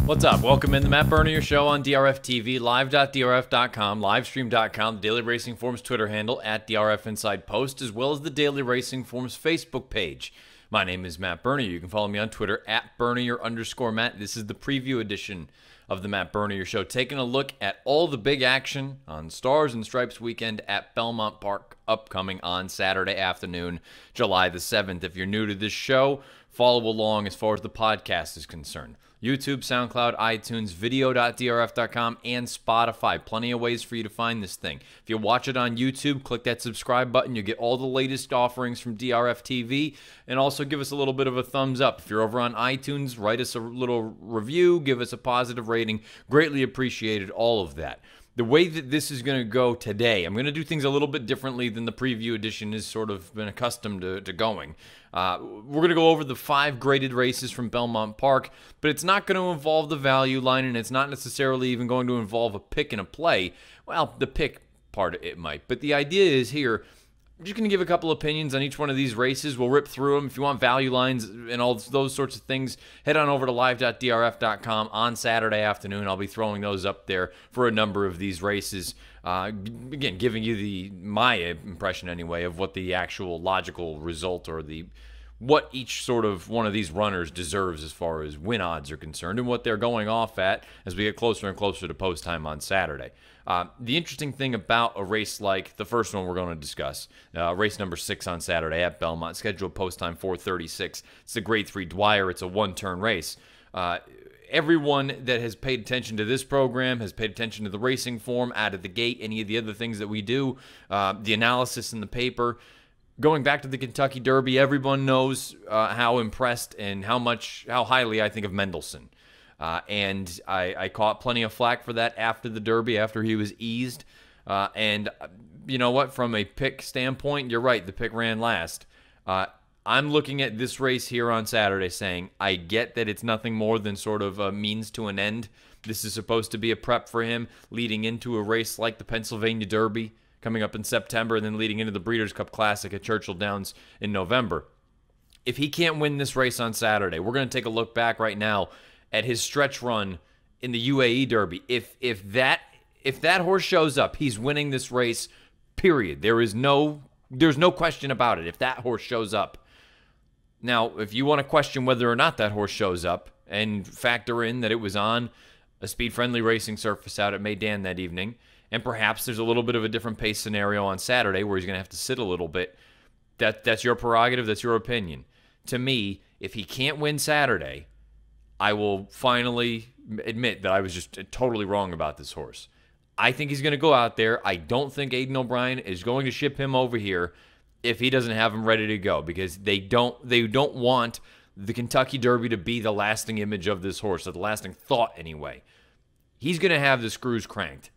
What's up? Welcome in the Matt Bernier Show on DRF TV, live.drf.com, livestream.com, the Daily Racing Forums Twitter handle at DRF Inside Post, as well as the Daily Racing Forums Facebook page. My name is Matt Bernier. You can follow me on Twitter at Bernier_Matt. This is the preview edition of the Matt Bernier Show, taking a look at all the big action on Stars and Stripes weekend at Belmont Park, upcoming on Saturday afternoon, July the 7th. If you're new to this show, follow along as far as the podcast is concerned. YouTube, SoundCloud, iTunes, video.drf.com, and Spotify. Plenty of ways for you to find this thing. If you watch it on YouTube, click that subscribe button. You get all the latest offerings from DRF TV, and also give us a little bit of a thumbs up. If you're over on iTunes, write us a little review, give us a positive rating. Greatly appreciated, all of that. The way that this is going to go today, I'm going to do things a little bit differently than the preview edition has sort of been accustomed to going. We're going to go over the 5 graded races from Belmont Park, but it's not going to involve the value line, and it's not necessarily even going to involve a pick and a play. Well, the pick part it might, but the idea is here, I'm just going to give a couple opinions on each one of these races. We'll rip through them. If you want value lines and all those sorts of things, head on over to live.drf.com on Saturday afternoon. I'll be throwing those up there for a number of these races. Again, giving you my impression anyway of what the actual logical result or what each sort of one of these runners deserves as far as win odds are concerned and what they're going off at as we get closer and closer to post time on Saturday. The interesting thing about a race like the first one we're going to discuss, race number 6 on Saturday at Belmont, scheduled post time 4:36. It's the Grade 3 Dwyer. It's a one-turn race. Everyone that has paid attention to this program has paid attention to the racing form out of the gate, any of the other things that we do, the analysis in the paper. Going back to the Kentucky Derby, everyone knows how impressed and how highly I think of Mendelsohn. And I caught plenty of flack for that after the Derby, after he was eased. And you know what? From a pick standpoint, you're right. The pick ran last. I'm looking at this race here on Saturday saying, I get that it's nothing more than sort of a means to an end. This is supposed to be a prep for him leading into a race like the Pennsylvania Derby coming up in September and then leading into the Breeders' Cup Classic at Churchill Downs in November. If he can't win this race on Saturday, we're going to take a look back right now at his stretch run in the UAE Derby. If that horse shows up, he's winning this race, period. There's no question about it if that horse shows up. Now, if you want to question whether or not that horse shows up and factor in that it was on a speed-friendly racing surface out at Meydan that evening, and perhaps there's a little bit of a different pace scenario on Saturday where he's going to have to sit a little bit, that's your prerogative, that's your opinion. To me, if he can't win Saturday, I will finally admit that I was just totally wrong about this horse. I think he's going to go out there. I don't think Aidan O'Brien is going to ship him over here if he doesn't have him ready to go, because they don't want the Kentucky Derby to be the lasting image of this horse, or the lasting thought anyway. He's going to have the screws cranked.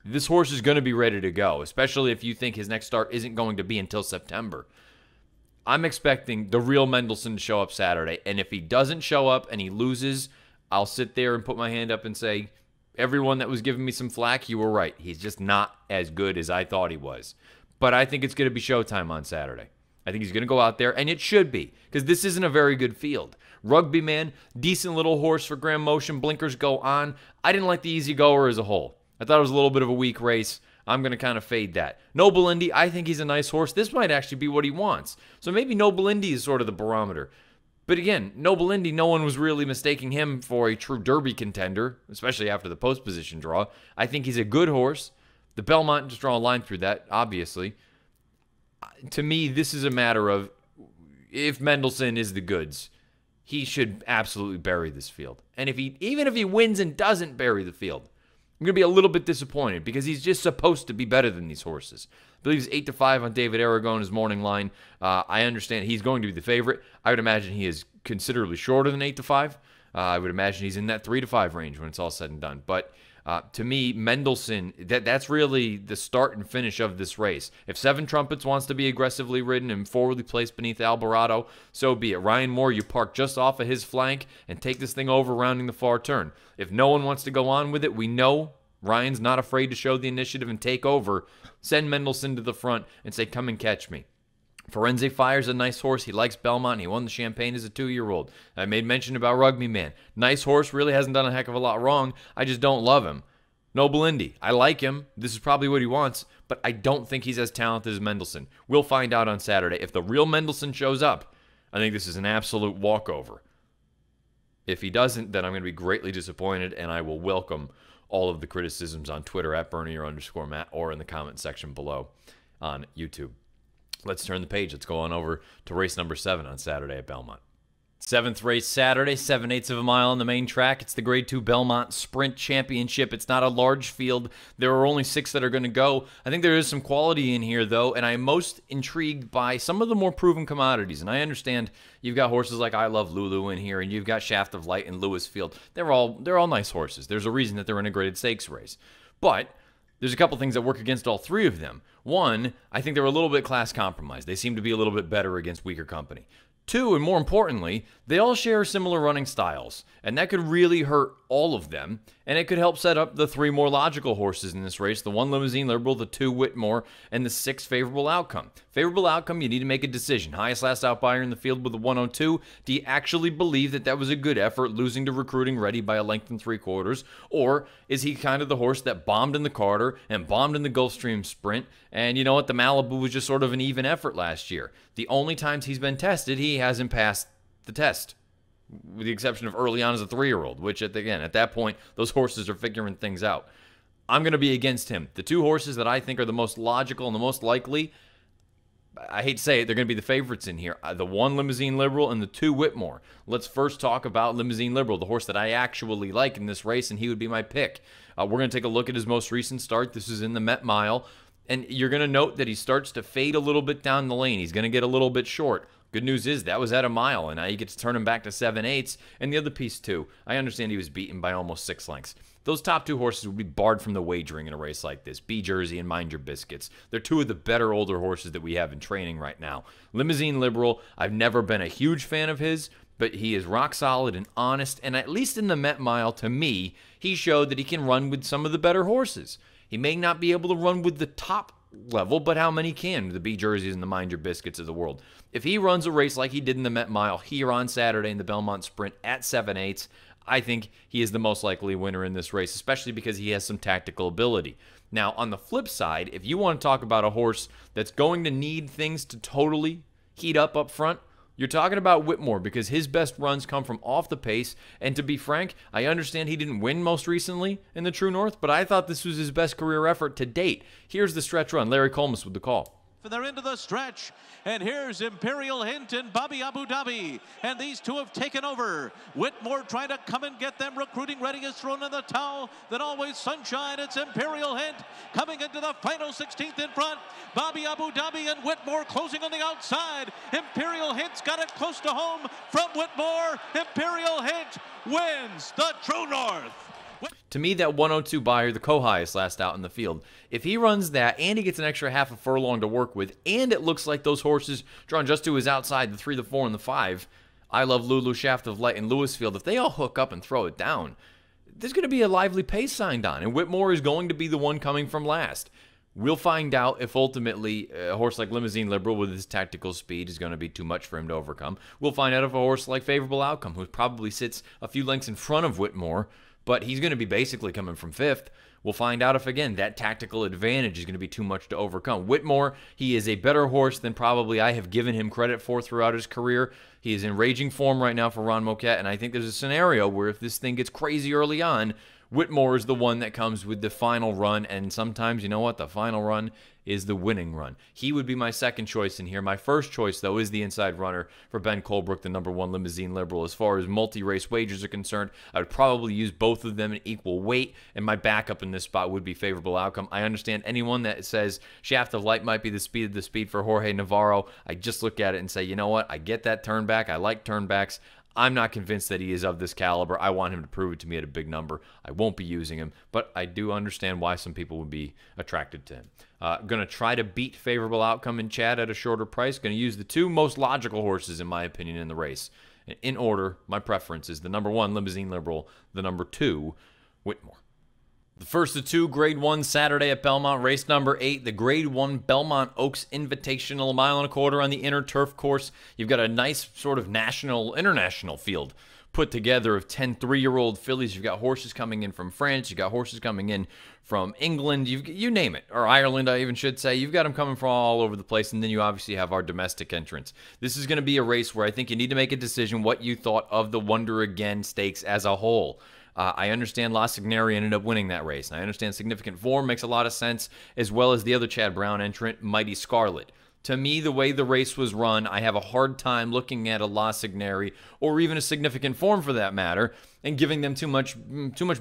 This horse is going to be ready to go, especially if you think his next start isn't going to be until September. I'm expecting the real Mendelsohn to show up Saturday, and if he doesn't show up and he loses, I'll sit there and put my hand up and say, everyone that was giving me some flack, you were right. He's just not as good as I thought he was. But I think it's going to be showtime on Saturday. I think he's going to go out there, and it should be, because this isn't a very good field. Rugby Man, decent little horse for Graham Motion, blinkers go on. I didn't like the Easy Goer as a whole. I thought it was a little bit of a weak race. I'm going to kind of fade that. Noble Indy, I think he's a nice horse. This might actually be what he wants. So maybe Noble Indy is sort of the barometer. But again, Noble Indy, no one was really mistaking him for a true Derby contender, especially after the post position draw. I think he's a good horse. The Belmont, just draw a line through that, obviously. To me, this is a matter of if Mendelsohn is the goods, he should absolutely bury this field. And even if he wins and doesn't bury the field, I'm going to be a little bit disappointed because he's just supposed to be better than these horses. I believe he's 8-5 on David Aragon's morning line. I understand he's going to be the favorite. I would imagine he is considerably shorter than 8-5. I would imagine he's in that 3-5 range when it's all said and done. But to me, Mendelsohn, that's really the start and finish of this race. If Seven Trumpets wants to be aggressively ridden and forwardly placed beneath Alvarado, so be it. Ryan Moore, you park just off of his flank and take this thing over rounding the far turn. If no one wants to go on with it, we know Ryan's not afraid to show the initiative and take over. Send Mendelsohn to the front and say, come and catch me. Forense Fire's a nice horse. He likes Belmont. He won the Champagne as a 2-year-old. I made mention about Rugby Man. Nice horse, really hasn't done a heck of a lot wrong. I just don't love him. Noble Indy. I like him. This is probably what he wants, but I don't think he's as talented as Mendelsohn. We'll find out on Saturday. If the real Mendelsohn shows up, I think this is an absolute walkover. If he doesn't, then I'm going to be greatly disappointed, and I will welcome all of the criticisms on Twitter at Bernier_Matt or in the comment section below on YouTube. Let's turn the page. Let's go on over to race number 7 on Saturday at Belmont. 7th race Saturday, 7/8 of a mile on the main track. It's the Grade 2 Belmont Sprint Championship. It's not a large field. There are only 6 that are going to go. I think there is some quality in here, though, and I'm most intrigued by some of the more proven commodities. And I understand you've got horses like I Love Lulu in here, and you've got Shaft of Light and Lewisfield. They're all nice horses. There's a reason that they're in a graded stakes race. But there's a couple things that work against all 3 of them. One, I think they're a little bit class compromised. They seem to be a little bit better against weaker company. 2, and more importantly, they all share similar running styles, and that could really hurt all of them, and it could help set up the 3 more logical horses in this race, the 1 Limousine Liberal, the 2 Whitmore, and the 6 Favorable Outcome. Favorable Outcome, you need to make a decision. Highest last out buyer in the field with the 102. Do you actually believe that that was a good effort, losing to Recruiting Ready by a length and 3/4, or is he kind of the horse that bombed in the Carter and bombed in the Gulfstream Sprint, and you know what, the Malibu was just sort of an even effort last year? The only times he's been tested, he hasn't passed the test, with the exception of early on as a 3-year-old, which, again, at that point, those horses are figuring things out. I'm going to be against him. The 2 horses that I think are the most logical and the most likely, I hate to say it, they're going to be the favorites in here. The 1 Limousine Liberal and the 2 Whitmore. Let's first talk about Limousine Liberal, the horse that I actually like in this race, and he would be my pick. We're going to take a look at his most recent start. This is in the Met Mile. And you're going to note that he starts to fade a little bit down the lane. He's going to get a little bit short. Good news is that was at a mile, and now you get to turn him back to 7/8. And the other piece, too, I understand he was beaten by almost 6 lengths. Those top 2 horses would be barred from the wagering in a race like this. B Jersey and Mind Your Biscuits. They're 2 of the better older horses that we have in training right now. Limousine Liberal, I've never been a huge fan of his, but he is rock solid and honest, and at least in the Met Mile, to me, he showed that he can run with some of the better horses. He may not be able to run with the top level, but how many can? The B Jerseys and the Mind Your Biscuits of the world. If he runs a race like he did in the Met Mile here on Saturday in the Belmont Sprint at 7/8, I think he is the most likely winner in this race, especially because he has some tactical ability. Now, on the flip side, if you want to talk about a horse that's going to need things to totally heat up front, you're talking about Whitmore, because his best runs come from off the pace, and to be frank, I understand he didn't win most recently in the True North, but I thought this was his best career effort to date. Here's the stretch run. Larry Colmus with the call. They're into the stretch, and here's Imperial Hint and Bobby Abu Dhabi, and these 2 have taken over. Whitmore trying to come and get them. Recruiting Ready is thrown in the towel. Then Always Sunshine. It's Imperial Hint coming into the final 16th in front. Bobby Abu Dhabi and Whitmore closing on the outside. Imperial Hint's got it close to home from Whitmore. Imperial Hint wins the True North. To me, that 102 buyer, the co-highest last out in the field, if he runs that and he gets an extra half a furlong to work with, and it looks like those horses drawn just to his outside, the 3, the 4, and the 5, I Love Lulu, Shaft of Light, and Lewisfield, if they all hook up and throw it down, there's going to be a lively pace signed on, and Whitmore is going to be the one coming from last. We'll find out if ultimately a horse like Limousine Liberal with his tactical speed is going to be too much for him to overcome. We'll find out if a horse like Favorable Outcome, who probably sits a few lengths in front of Whitmore, but he's going to be basically coming from 5th. We'll find out if, again, that tactical advantage is going to be too much to overcome. Whitmore, he is a better horse than probably I have given him credit for throughout his career. He is in raging form right now for Ron Moquette, and I think there's a scenario where if this thing gets crazy early on, Whitmore is the one that comes with the final run, and sometimes, you know what, the final run is the winning run. He would be my second choice in here. My first choice, though, is the inside runner for Ben Colebrook, the number 1 Limousine Liberal. As far as multi-race wagers are concerned, I would probably use both of them in equal weight, and my backup in this spot would be Favorable Outcome. I understand anyone that says Shaft of Light might be the speed of the speed for Jorge Navarro. I just look at it and say, you know what, I get that turn back. I like turnbacks. I'm not convinced that he is of this caliber. I want him to prove it to me at a big number. I won't be using him, but I do understand why some people would be attracted to him. Going to try to beat Favorable Outcome in Chad at a shorter price. Going to use the 2 most logical horses, in my opinion, in the race. In order, my preference is the number 1, Limousine Liberal, the number 2, Whitmore. The first of two, Grade 1 Saturday at Belmont, race number 8, the Grade 1 Belmont Oaks Invitational, a mile and a quarter on the inner turf course. You've got a nice sort of international field put together of 10 3-year-old fillies. You've got horses coming in from France. You've got horses coming in from England. You name it, or Ireland, I even should say. You've got them coming from all over the place, and then you obviously have our domestic entrants. This is going to be a race where I think you need to make a decision what you thought of the Wonder Again Stakes as a whole. I understand La Signeri ended up winning that race, and I understand Significant Form makes a lot of sense, as well as the other Chad Brown entrant, Mighty Scarlet. To me, the way the race was run, I have a hard time looking at a La Signeri, or even a Significant Form for that matter, and giving them too much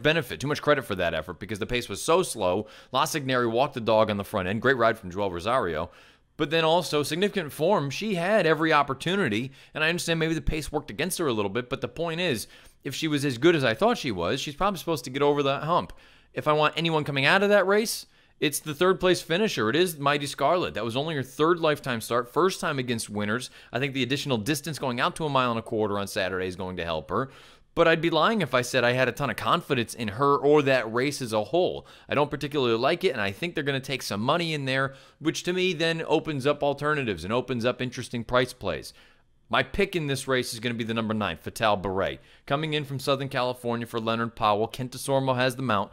benefit, too much credit for that effort, because the pace was so slow. La Signeri walked the dog on the front end. Great ride from Joel Rosario. But then also, Significant Form, she had every opportunity, and I understand maybe the pace worked against her a little bit, but the point is, if she was as good as I thought she was, she's probably supposed to get over that hump. If I want anyone coming out of that race, it's the third-place finisher. It is Mighty Scarlet. That was only her third lifetime start, first time against winners. I think the additional distance going out to a mile and a quarter on Saturday is going to help her. But I'd be lying if I said I had a ton of confidence in her or that race as a whole. I don't particularly like it, and I think they're going to take some money in there, which to me then opens up alternatives and opens up interesting price plays. My pick in this race is going to be the number 9, Fatale Beret. Coming in from Southern California for Leonard Powell, Kent DeSormo has the mount.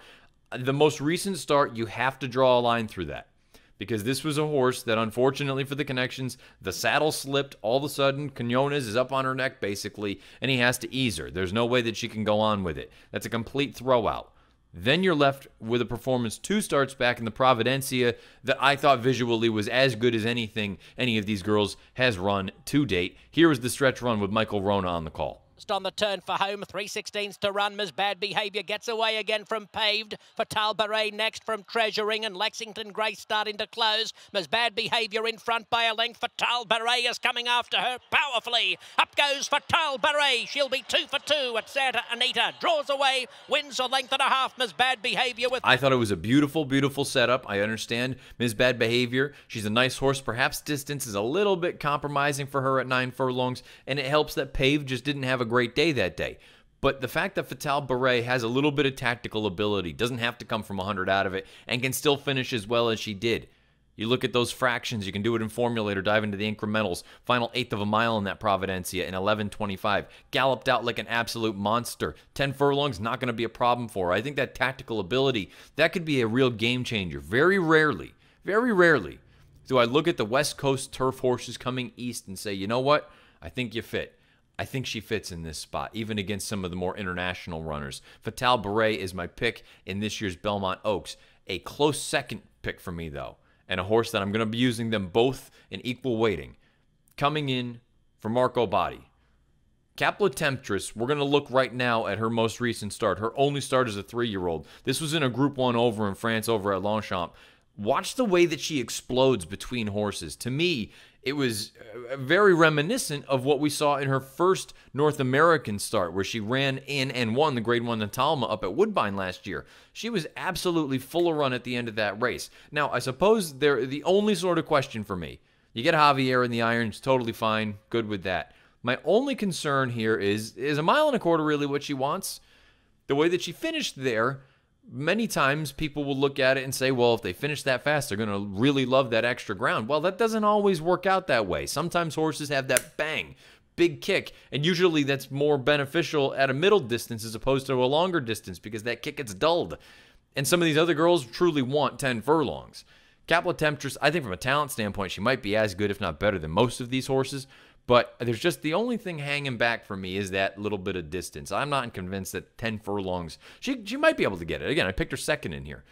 The most recent start, you have to draw a line through that, because this was a horse that, unfortunately for the connections, the saddle slipped. All of a sudden, Quinones is up on her neck, basically, and he has to ease her. There's no way that she can go on with it. That's a complete throwout. Then you're left with a performance 2 starts back in the Providencia that I thought visually was as good as anything any of these girls has run to date. Here was the stretch run with Michael Rona on the call. On the turn for home, 3/16 to run. Miss Bad Behavior gets away again from Paved. Fatale Beret next from Treasuring, and Lexington Grace starting to close. Miss Bad Behavior in front by a length. Fatale Beret is coming after her powerfully. Up goes Fatale Beret. She'll be 2 for 2 at Santa Anita. Draws away, wins a length and a half. Miss Bad Behavior with... I thought it was a beautiful, beautiful setup. I understand Miss Bad Behavior. She's a nice horse. Perhaps distance is a little bit compromising for her at 9 furlongs, and it helps that Paved just didn't have a great day that day. But the fact that Fatale Beret has a little bit of tactical ability, doesn't have to come from 100 out of it, and can still finish as well as she did. You look at those fractions, you can do it in Formulator, dive into the incrementals. Final 1/8 of a mile in that Providencia in 11:25. Galloped out like an absolute monster. 10 furlongs, not going to be a problem for her. I think that tactical ability, that could be a real game changer. Very rarely do I look at the West Coast turf horses coming east and say, you know what, I think you fit. I think she fits in this spot, even against some of the more international runners. Fatale Beret is my pick in this year's Belmont Oaks. A close second pick for me, though, and a horse that I'm going to be using them both in equal weighting. Coming in for Marco Batti. Capla Temptress, we're going to look right now at her most recent start. Her only start as a 3-year-old. This was in a Group 1 over in France over at Longchamp. Watch the way that she explodes between horses. To me, it was very reminiscent of what we saw in her first North American start, where she ran in and won the Grade 1 Natalma up at Woodbine last year. She was absolutely full of run at the end of that race. Now, I suppose the only sort of question for me, you get Javier in the irons, totally fine, good with that. My only concern here is 1.25 miles really what she wants? The way that she finished there, many times people will look at it and say, well, if they finish that fast, they're going to really love that extra ground. Well, that doesn't always work out that way. Sometimes horses have that bang, big kick, and usually that's more beneficial at a middle distance as opposed to a longer distance because that kick gets dulled. And some of these other girls truly want 10 furlongs. Capla Temptress, I think from a talent standpoint, she might be as good, if not better, than most of these horses. But there's just the only thing hanging back for me is that little bit of distance. I'm not convinced that 10 furlongs, she might be able to get it. Again, I picked her second in here.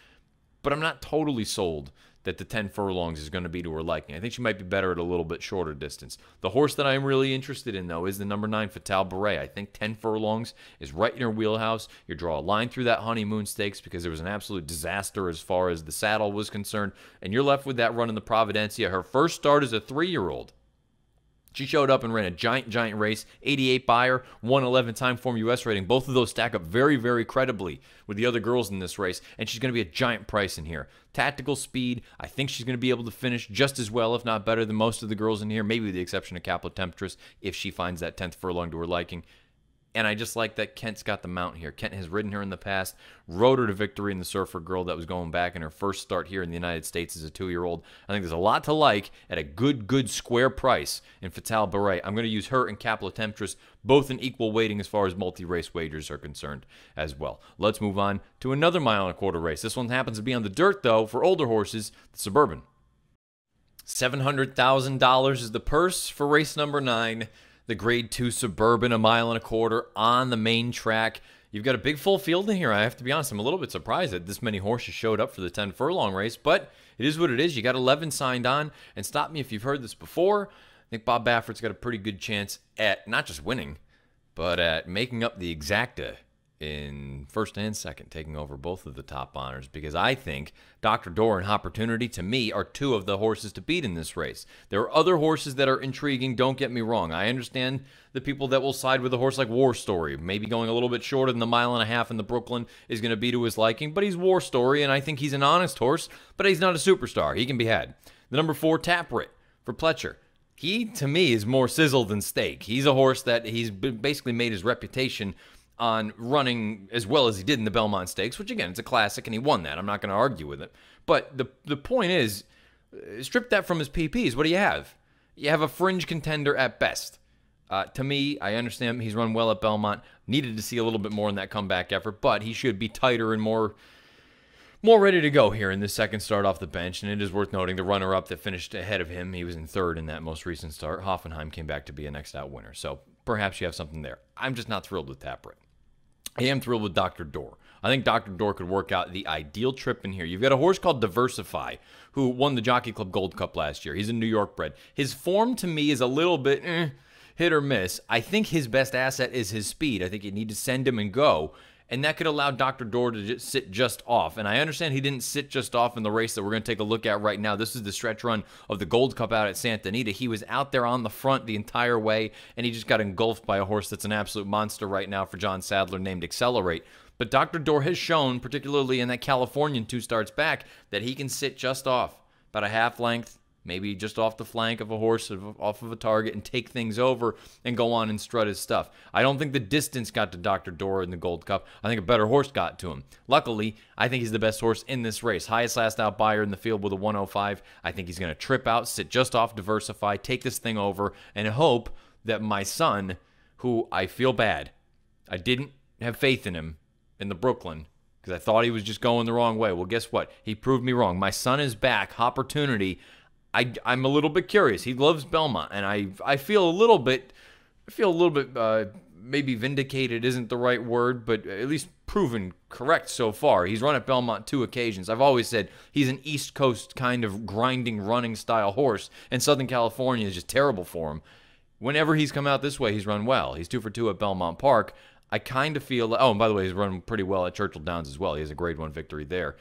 But I'm not totally sold that the 10 furlongs is going to be to her liking. I think she might be better at a little bit shorter distance. The horse that I'm really interested in, though, is the number 9, Fatale Beret. I think 10 furlongs is right in her wheelhouse. You draw a line through that Honeymoon Stakes because there was an absolute disaster as far as the saddle was concerned, and you're left with that run in the Providencia. Her first start as a 3-year-old. She showed up and ran a giant race, 88 buyer, 111 time form US rating. Both of those stack up very, very credibly with the other girls in this race, and she's going to be a giant price in here. Tactical speed, I think she's going to be able to finish just as well, if not better, than most of the girls in here, maybe with the exception of Capla Temptress, if she finds that 10th furlong to her liking. And I just like that Kent's got the mount here. Kent has ridden her in the past, rode her to victory in the Surfer Girl that was going back in her first start here in the United States as a 2-year-old. I think there's a lot to like at a good square price in Fatale Beret. I'm going to use her and Capital Temptress, both in equal weighting as far as multi-race wagers are concerned as well. Let's move on to another 1.25 mile race. This one happens to be on the dirt, though, for older horses, the Suburban. $700,000 is the purse for race number 9. The Grade 2 Suburban, 1.25 miles on the main track. You've got a big full field in here. I have to be honest, I'm a little bit surprised that this many horses showed up for the 10 furlong race, but it is what it is. You got 11 signed on, and stop me if you've heard this before. I think Bob Baffert's got a pretty good chance at not just winning, but at making up the exacta in first and second, taking over both of the top honors, because I think Dr. Door and Opportunity, to me, are 2 of the horses to beat in this race. There are other horses that are intriguing, don't get me wrong. I understand the people that will side with a horse like War Story, maybe going a little bit shorter than the 1.5 miles in the Brooklyn is going to be to his liking, but he's War Story, and I think he's an honest horse, but he's not a superstar. He can be had. The number 4, Tapwrit for Pletcher. He, to me, is more sizzle than steak. He's a horse that he's basically made his reputation on running as well as he did in the Belmont Stakes, which, again, it's a classic, and he won that. I'm not going to argue with it. But the point is, strip that from his PPs. What do you have? You have a fringe contender at best. To me, I understand he's run well at Belmont. Needed to see a little bit more in that comeback effort, but he should be tighter and more ready to go here in this second start off the bench. And it is worth noting the runner-up that finished ahead of him, he was in 3rd in that most recent start. Hoffenheim came back to be a next-out winner. So perhaps you have something there. I'm just not thrilled with Tapwrit. I am thrilled with Dr. Door. I think Dr. Door could work out the ideal trip in here. You've got a horse called Diversify, who won the Jockey Club Gold Cup last year. He's a New York bred. His form, to me, is a little bit hit or miss. I think his best asset is his speed. I think you need to send him and go, and that could allow Dr. Door to just sit just off. And I understand he didn't sit just off in the race that we're going to take a look at right now. This is the stretch run of the Gold Cup out at Santa Anita. He was out there on the front the entire way, and he just got engulfed by a horse that's an absolute monster right now for John Sadler named Accelerate. But Dr. Door has shown, particularly in that Californian 2 starts back, that he can sit just off, about a half length, maybe just off the flank of a horse, off of a target, and take things over and go on and strut his stuff. I don't think the distance got to Dr. Door in the Gold Cup. I think a better horse got to him. Luckily, I think he's the best horse in this race. Highest last out buyer in the field with a 105. I think he's going to trip out, sit just off, Diversify, take this thing over, and hope that my son, who I feel bad, I didn't have faith in him in the Brooklyn, because I thought he was just going the wrong way. Well, guess what? He proved me wrong. My son is back. Opportunity. I'm a little bit curious. He loves Belmont, and I feel a little bit, maybe vindicated isn't the right word, but at least proven correct so far. He's run at Belmont 2 occasions. I've always said he's an East Coast kind of grinding, running style horse, and Southern California is just terrible for him. Whenever he's come out this way, he's run well. He's 2 for 2 at Belmont Park. I kind of feel, oh, and by the way, he's run pretty well at Churchill Downs as well. He has a Grade 1 victory there.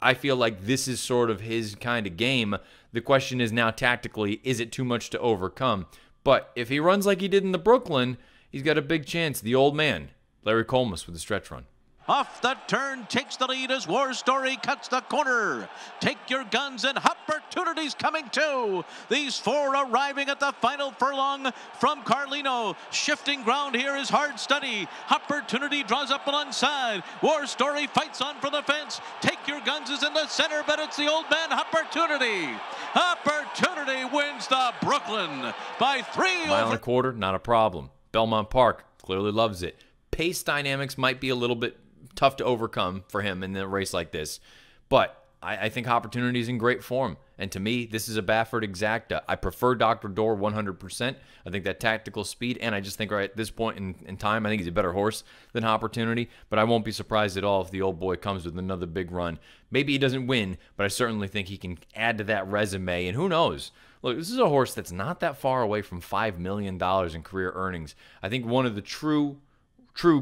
I feel like this is sort of his kind of game. The question is now tactically, is it too much to overcome? But if he runs like he did in the Brooklyn, he's got a big chance. The old man, Larry Colmus, with the stretch run. Off the turn, takes the lead as War Story cuts the corner. Take your guns and Opportunity's coming too. These 4 arriving at the final furlong from Carlino. Shifting ground here is Hard Study. Opportunity draws up alongside. War Story fights on for the fence. Take your guns is in the center, but it's the old man Opportunity. Opportunity wins the Brooklyn by 3 Mile and a quarter, not a problem. Belmont Park clearly loves it. Pace dynamics might be a little bit tough to overcome for him in a race like this, but I think Opportunity is in great form, and to me, this is a Baffert exacta. I prefer Dr. Door 100%. I think that tactical speed, and I just think right at this point in time, I think he's a better horse than Opportunity, but I won't be surprised at all if the old boy comes with another big run. Maybe he doesn't win, but I certainly think he can add to that resume, and who knows? Look, this is a horse that's not that far away from $5 million in career earnings. I think one of the true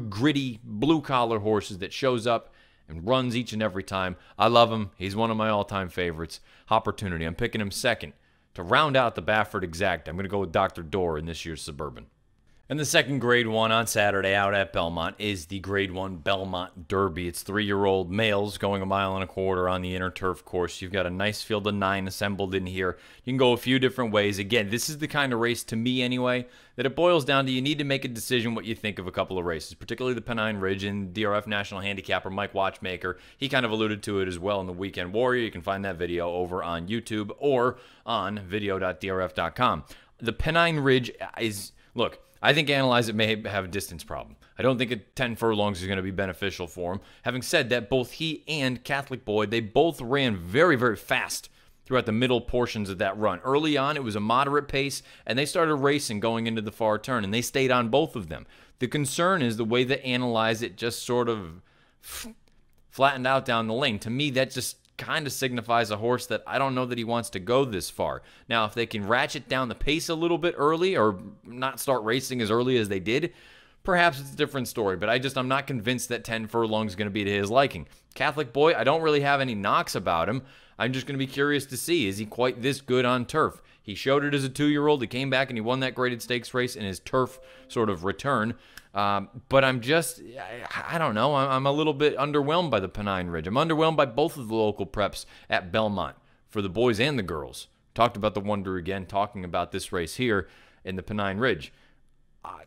gritty blue-collar horses that shows up and runs each and every time. I love him. He's one of my all-time favorites. Opportunity. I'm picking him second. To round out the Baffert exact, I'm going to go with Dr. Door in this year's Suburban. And the second Grade 1 on Saturday out at Belmont is the Grade 1 Belmont Derby. It's 3-year-old males going 1.25 miles on the inner turf course. You've got a nice field of 9 assembled in here. You can go a few different ways. Again, this is the kind of race, to me anyway, that it boils down to you need to make a decision what you think of a couple of races, particularly the Pennine Ridge, and DRF National Handicapper Mike Watchmaker. He kind of alluded to it as well in the Weekend Warrior. You can find that video over on YouTube or on video.drf.com. The Pennine Ridge is, look, I think Analyze It may have a distance problem. I don't think 10 furlongs is going to be beneficial for him. Having said that, both he and Catholic Boy, they both ran very, very fast throughout the middle portions of that run. Early on, it was a moderate pace, and they started racing going into the far turn, and they stayed on both of them. The concern is the way that Analyze It just sort of flattened out down the lane. To me, that just kind of signifies a horse that I don't know that he wants to go this far. Now, if they can ratchet down the pace a little bit early or not start racing as early as they did, perhaps it's a different story. But I'm not convinced that 10 furlongs is going to be to his liking. Catholic Boy, I don't really have any knocks about him. I'm just going to be curious to see, is he quite this good on turf? He showed it as a 2-year-old. He came back and he won that graded stakes race in his turf sort of return. But I don't know. I'm a little bit underwhelmed by the Pennine Ridge. I'm underwhelmed by both of the local preps at Belmont for the boys and the girls. Talked about the Wonder again, talking about this race here in the Pennine Ridge.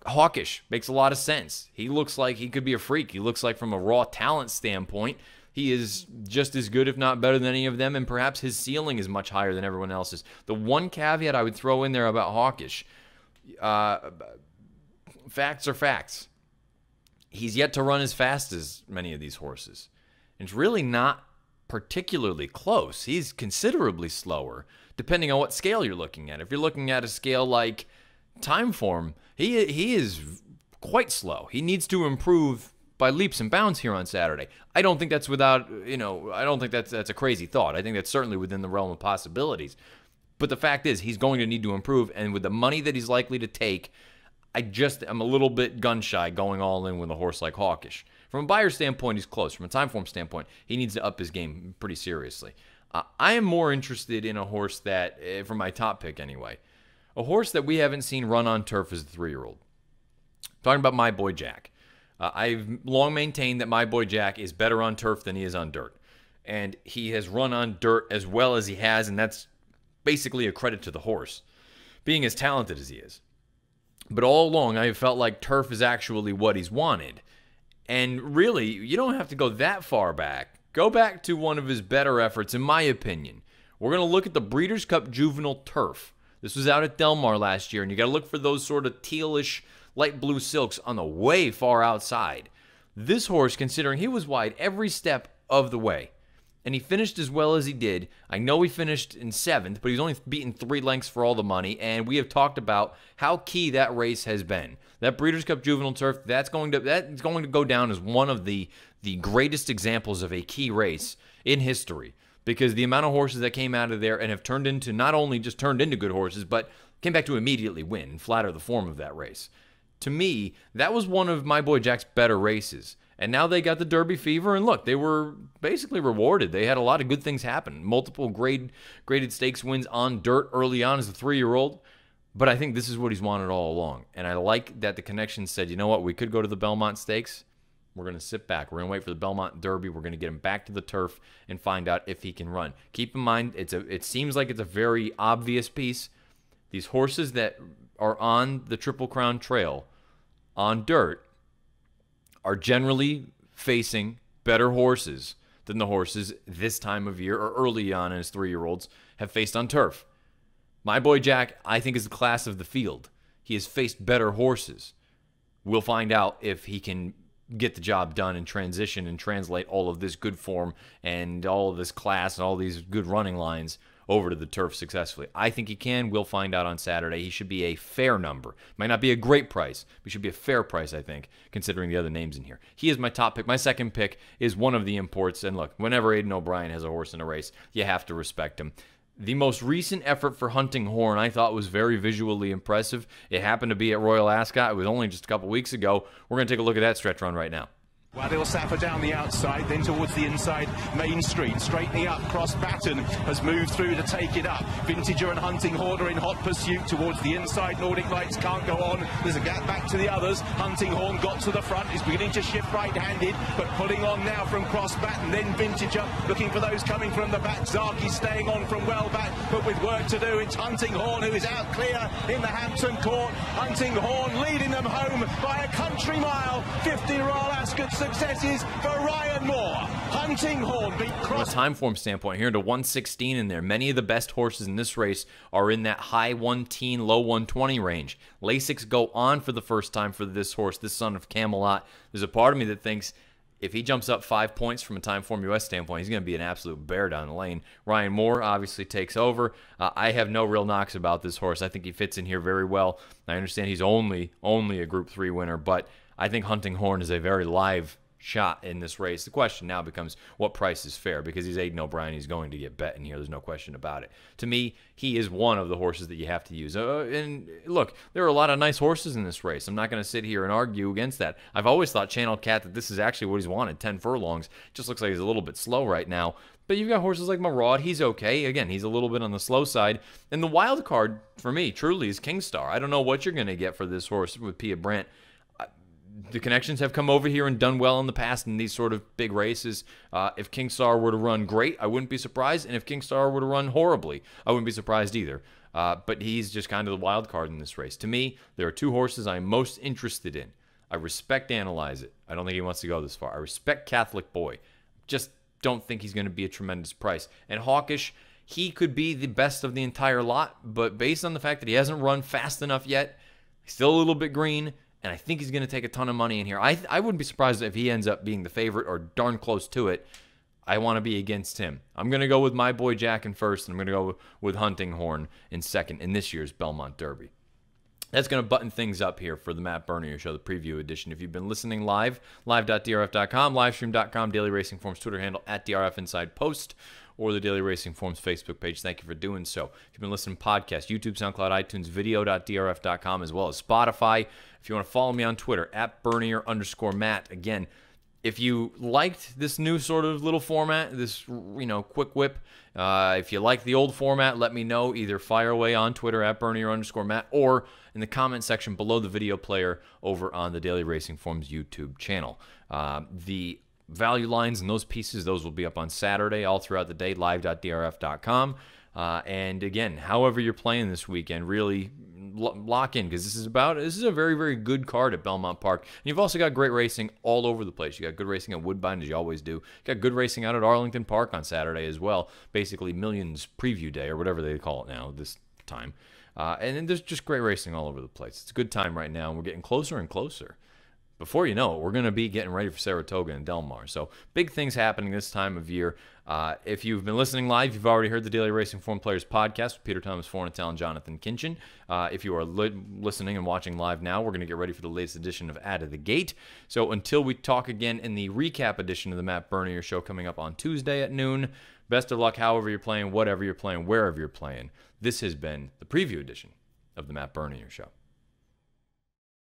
Hawkish makes a lot of sense. He looks like he could be a freak. He looks like from a raw talent standpoint, he is just as good, if not better than any of them, and perhaps his ceiling is much higher than everyone else's. The one caveat I would throw in there about Hawkish, facts are facts. He's yet to run as fast as many of these horses. And it's really not particularly close. He's considerably slower, depending on what scale you're looking at. If you're looking at a scale like time form, he is quite slow. He needs to improve by leaps and bounds here on Saturday. I don't think that's I don't think that's a crazy thought. I think that's certainly within the realm of possibilities. But the fact is, he's going to need to improve, and with the money that he's likely to take, I'm a little bit gun-shy going all in with a horse like Hawkish. From a buyer standpoint, he's close. From a time form standpoint, he needs to up his game pretty seriously. I am more interested in a horse that, for my top pick anyway, a horse that we haven't seen run on turf as a 3-year-old. Talking about My Boy Jack. I've long maintained that My Boy Jack is better on turf than he is on dirt. And he has run on dirt as well as he has, and that's basically a credit to the horse, being as talented as he is. But all along, I felt like turf is actually what he's wanted. And really, you don't have to go that far back. Go back to one of his better efforts, in my opinion. We're going to look at the Breeders' Cup Juvenile Turf. This was out at Del Mar last year, and you got to look for those sort of tealish, light blue silks on the way far outside. This horse, considering he was wide every step of the way, and he finished as well as he did. I know he finished in 7th, but he's only beaten 3 lengths for all the money, and we have talked about how key that race has been. That Breeders' Cup Juvenile Turf, that's going to go down as one of the greatest examples of a key race in history, because the amount of horses that came out of there and have turned into, not only just turned into good horses, but came back to immediately win and flatter the form of that race. To me, that was one of My Boy Jack's better races. And now they got the Derby fever, and look, they were basically rewarded. They had a lot of good things happen. Multiple graded stakes wins on dirt early on as a 3-year-old. But I think this is what he's wanted all along. And I like that the connection said, you know what, we could go to the Belmont Stakes. We're going to sit back. We're going to wait for the Belmont Derby. We're going to get him back to the turf and find out if he can run. Keep in mind, it seems like it's a very obvious piece. These horses that are on the Triple Crown Trail on dirt are generally facing better horses than the horses this time of year or early on as 3-year-olds have faced on turf. My Boy Jack, I think, is the class of the field. He has faced better horses. We'll find out if he can get the job done and transition and translate all of this good form and all of this class and all these good running lines over to the turf successfully. I think he can. We'll find out on Saturday. He should be a fair number. Might not be a great price, but he should be a fair price, I think, considering the other names in here. He is my top pick. My second pick is one of the imports. And look, whenever Aiden O'Brien has a horse in a race, you have to respect him. The most recent effort for Hunting Horn I thought was very visually impressive. It happened to be at Royal Ascot. It was only just a couple weeks ago. We're going to take a look at that stretch run right now. Well, they'll suffer down the outside, then towards the inside Main Street, straightening up. Cross Baton has moved through to take it up. Vintager and Hunting Horn are in hot pursuit towards the inside. Nordic Lights can't go on. There's a gap back to the others. Hunting Horn got to the front, is beginning to shift right-handed, but pulling on now from Cross Baton. Then Vintager looking for those coming from the back. Zaki staying on from well back, but with work to do. It's Hunting Horn who is out clear in the Hampton Court. Hunting Horn leading them home by a country mile. 50 Royal Ascot successes for Ryan Moore. Hunting Horn beat Cross. From a time form standpoint, here to 116 in there. Many of the best horses in this race are in that high 110, low 120 range. Lasix go on for the first time for this horse, this son of Camelot. There's a part of me that thinks if he jumps up 5 points from a time form US standpoint, he's going to be an absolute bear down the lane. Ryan Moore obviously takes over. I have no real knocks about this horse. I think he fits in here very well. I understand he's only a Group 3 winner, but I think Hunting Horn is a very live shot in this race. The question now becomes what price is fair, because he's Aidan O'Brien. He's going to get bet in here. There's no question about it. To me, he is one of the horses that you have to use. And look, there are a lot of nice horses in this race. I'm not going to sit here and argue against that. I've always thought Channel Cat that this is actually what he's wanted, 10 furlongs. Just looks like he's a little bit slow right now. But you've got horses like Maraud. He's okay. Again, he's a little bit on the slow side. And the wild card for me, truly, is Kingstar. I don't know what you're going to get for this horse with Pia Brandt. The connections have come over here and done well in the past in these sort of big races. If Kingstar were to run great, I wouldn't be surprised. And if Kingstar were to run horribly, I wouldn't be surprised either. But he's just kind of the wild card in this race. To me, there are two horses I'm most interested in. I respect Analyze It. I don't think he wants to go this far. I respect Catholic Boy. Just don't think he's going to be a tremendous price. And Hawkish, he could be the best of the entire lot. But based on the fact that he hasn't run fast enough yet, he's still a little bit green. And I think he's going to take a ton of money in here. I wouldn't be surprised if he ends up being the favorite or darn close to it. I want to be against him. I'm going to go with my boy Jack in first, and I'm going to go with Hunting Horn in second in this year's Belmont Derby. That's going to button things up here for the Matt Bernier Show, the preview edition. If you've been listening live, live.drf.com, livestream.com, Daily Racing Forms Twitter handle @DRF Inside Post, or the Daily Racing Forms Facebook page. Thank you for doing so. If you've been listening to podcasts, YouTube, SoundCloud, iTunes, video.drf.com, as well as Spotify. If you want to follow me on Twitter, @Bernier_Matt. Again, if you liked this new sort of little format, this quick whip, if you like the old format, let me know. Either fire away on Twitter @Bernier_Matt or in the comment section below the video player over on the Daily Racing Forms YouTube channel. The value lines and those pieces, those will be up on Saturday all throughout the day, live.drf.com. And again, however you're playing this weekend, really lock in, because this is a very, very good card at Belmont Park. And you've also got great racing all over the place. You got good racing at Woodbine, as you always do. You got good racing out at Arlington Park on Saturday as well. Basically Millions Preview Day, or whatever they call it now this time. And then there's just great racing all over the place. It's a good time right now, and we're getting closer and closer. Before you know it, we're going to be getting ready for Saratoga and Del Mar. So big things happening this time of year. If you've been listening live, you've already heard the Daily Racing Form Players podcast with Peter Thomas Fornatale and Jonathan Kinchin. If you are listening and watching live now, we're going to get ready for the latest edition of Out of the Gate. So until we talk again in the recap edition of the Matt Bernier Show coming up on Tuesday at noon, best of luck however you're playing, whatever you're playing, wherever you're playing. This has been the preview edition of the Matt Bernier Show.